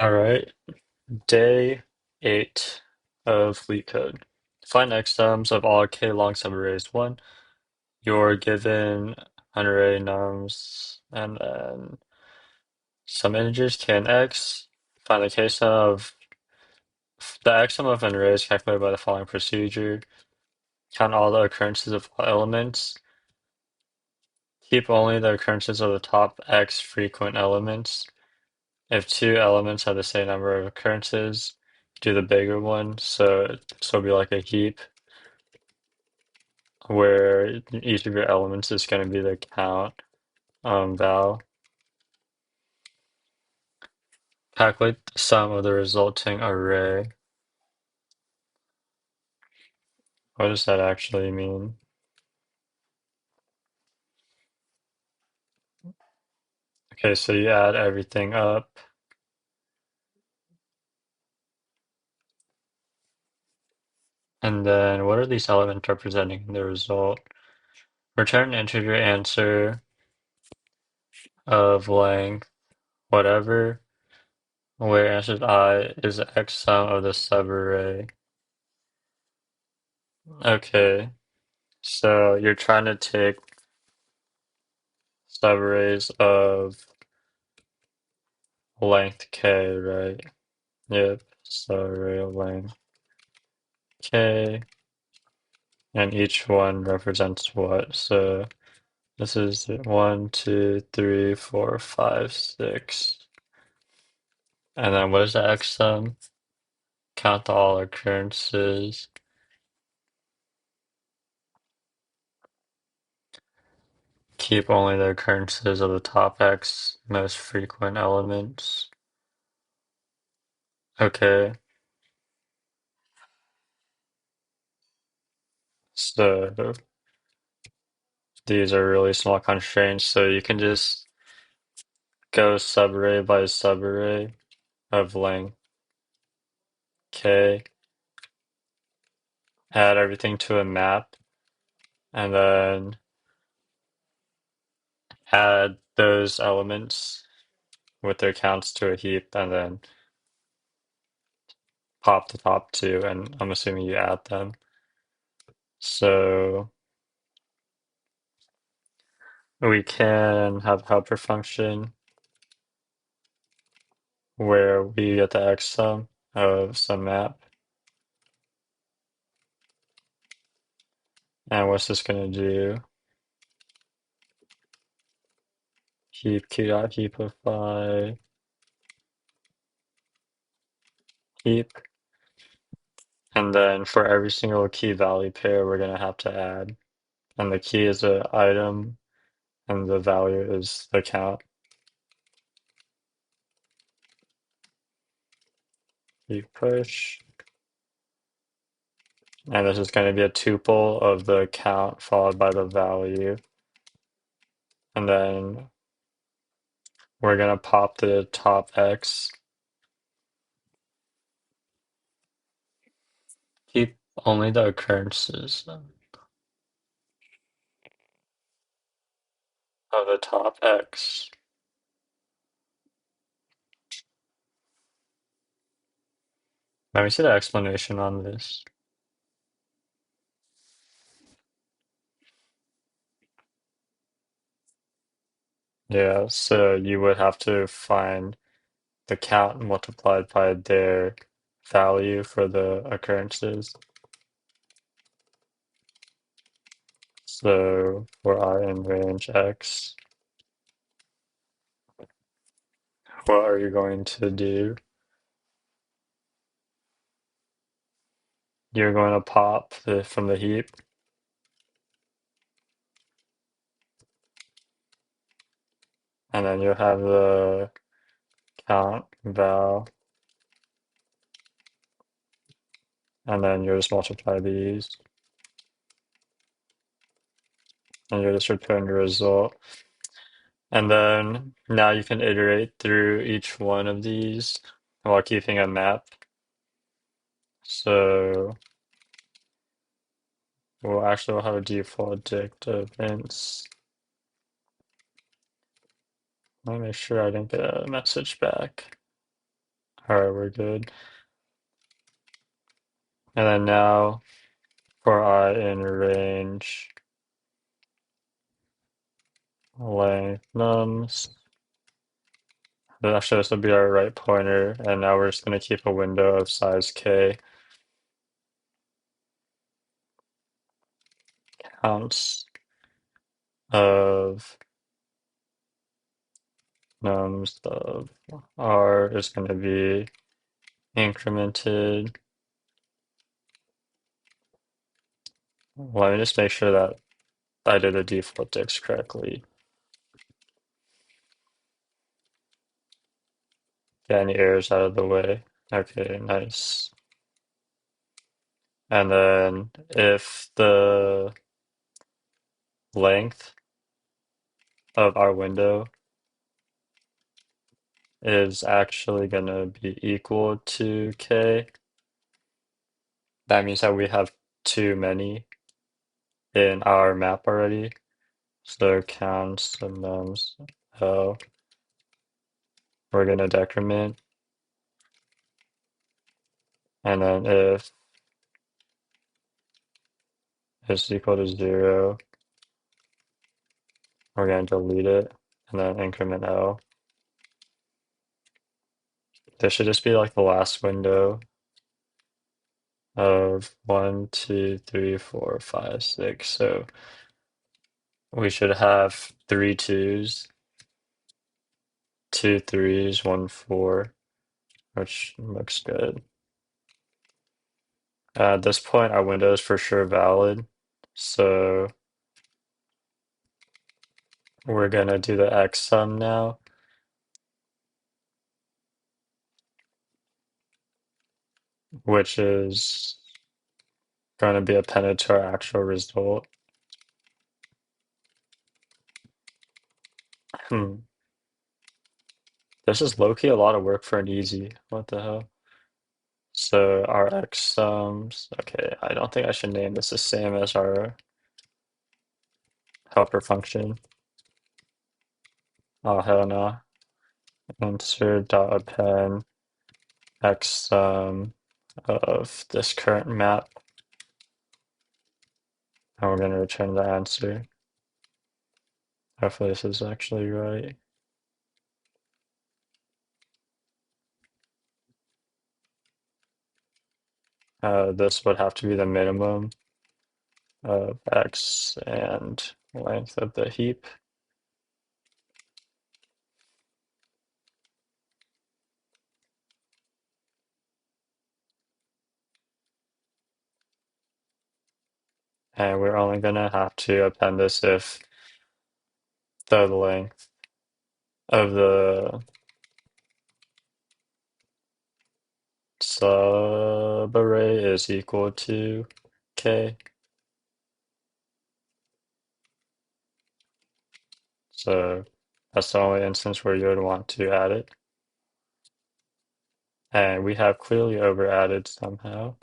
All right, day 8 of LeetCode. Find xsums of all k long subarrays. 1. You're given an array nums and then some integers k and x. Find the k-sum of the xsum of an array is calculated by the following procedure. Count all the occurrences of all elements. Keep only the occurrences of the top x frequent elements. If two elements have the same number of occurrences, do the bigger one. So it'll be like a heap where each of your elements is going to be the count val. Calculate the sum of the resulting array. What does that actually mean? Okay, so you add everything up. And then what are these elements representing in the result? Return an integer answer of length, whatever, where answer I is the x sum of the subarray. Okay, so you're trying to take subarrays of length k, right? Yep, subarray of length k, and each one represents what? So this is 1, 2, 3, 4, 5, 6. And then what is the x sum? Count all occurrences. Keep only the occurrences of the top x most frequent elements. Okay, so these are really small constraints, so you can just go subarray by subarray of length k, add everything to a map, and then add those elements with their counts to a heap, and then pop the top two, and I'm assuming you add them. So we can have a helper function where we get the x sum of some map. And what's this going to do? Heap q dot heapify heap. And then for every single key value pair, we're going to have to add. And the key is an item, and the value is the count. Heap push. And this is going to be a tuple of the count followed by the value. And then we're going to pop the top x. Keep only the occurrences of the top x. Let me see the explanation on this. Yeah, so you would have to find the count multiplied by their value for the occurrences. So for I in range x, what are you going to do? You're going to pop from the heap, and then you'll have the count val, and then you just multiply these, and you just return the result. And then now you can iterate through each one of these while keeping a map. So we'll have a default dict events. Let me make sure I didn't get a message back. Alright, we're good. And then now for I in range length nums. Actually, this will be our right pointer, and now we're just going to keep a window of size k. Counts of nums of r is going to be incremented. Let me just make sure that I did the default dicts correctly. Get any errors out of the way. Okay, nice. And then if the length of our window is actually going to be equal to k, that means that we have too many in our map already. So counts of nums L, we're going to decrement. And then if it's equal to 0, we're going to delete it and then increment L. This should just be like the last window of 1, 2, 3, 4, 5, 6. So we should have 3 2s, 2 3s, 1 4, which looks good. At this point, our window is for sure valid. So we're gonna do the X sum now, which is going to be appended to our actual result. Hmm. This is low-key a lot of work for an easy. What the hell? So our X sums, okay, I don't think I should name this the same as our helper function. Oh, hell no. Answer dot append X sum of this current map. And we're going to return the answer. Hopefully this is actually right. This would have to be the minimum of X and length of the heap. And we're only going to have to append this if the length of the subarray is equal to k. So that's the only instance where you would want to add it. And we have clearly over added somehow.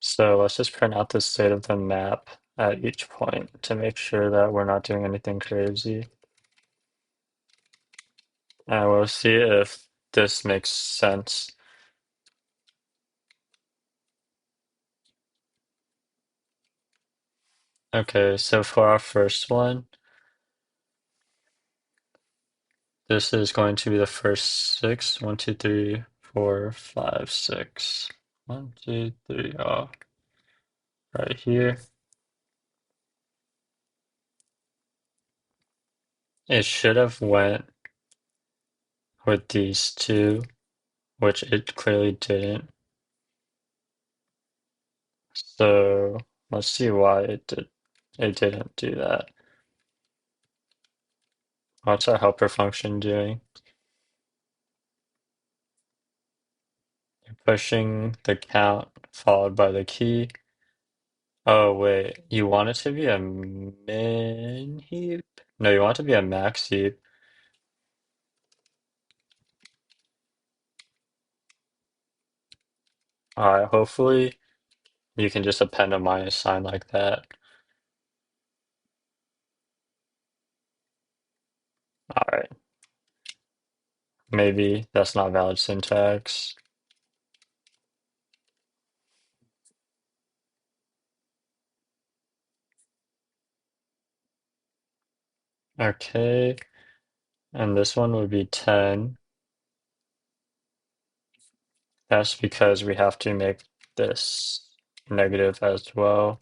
So let's just print out the state of the map at each point to make sure that we're not doing anything crazy. And we'll see if this makes sense. Okay, so for our first one, this is going to be the first 6. 1, 2, 3, 4, 5, 6. 1, 2, 3, oh, right here. It should have went with these two, which it clearly didn't. So let's see why it didn't do that. What's our helper function doing? You're pushing the count followed by the key. Oh wait, you want it to be a min heap? No, you want it to be a max heap. Alright, hopefully You can just append a minus sign like that. All right. Maybe that's not valid syntax. Okay. And this one would be 10. That's because we have to make this negative as well.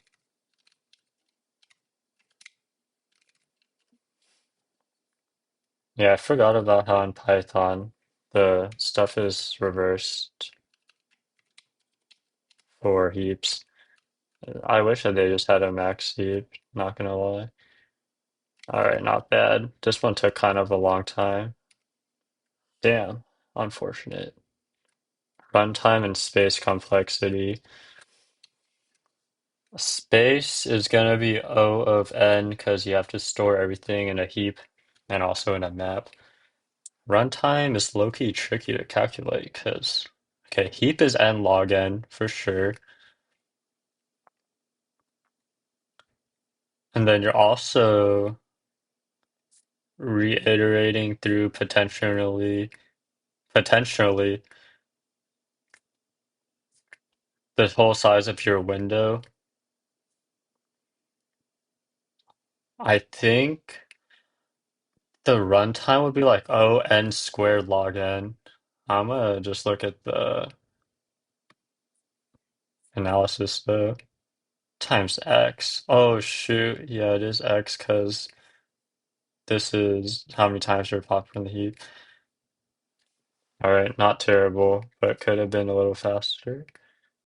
Yeah, I forgot about how in Python the stuff is reversed for heaps. I wish that they just had a max heap, not gonna lie. Alright, not bad. This one took kind of a long time. Damn, unfortunate. Runtime and space complexity. Space is gonna be O of n because you have to store everything in a heap and also in a map. Runtime is low-key tricky to calculate because, okay, heap is n log n for sure. And then you're also reiterating through potentially the whole size of your window. I think the runtime would be like O n squared log n. I'm gonna just look at the analysis though. Times x. Oh shoot, yeah, it is x because this is how many times you're popping in the heap. All right, not terrible, but could have been a little faster.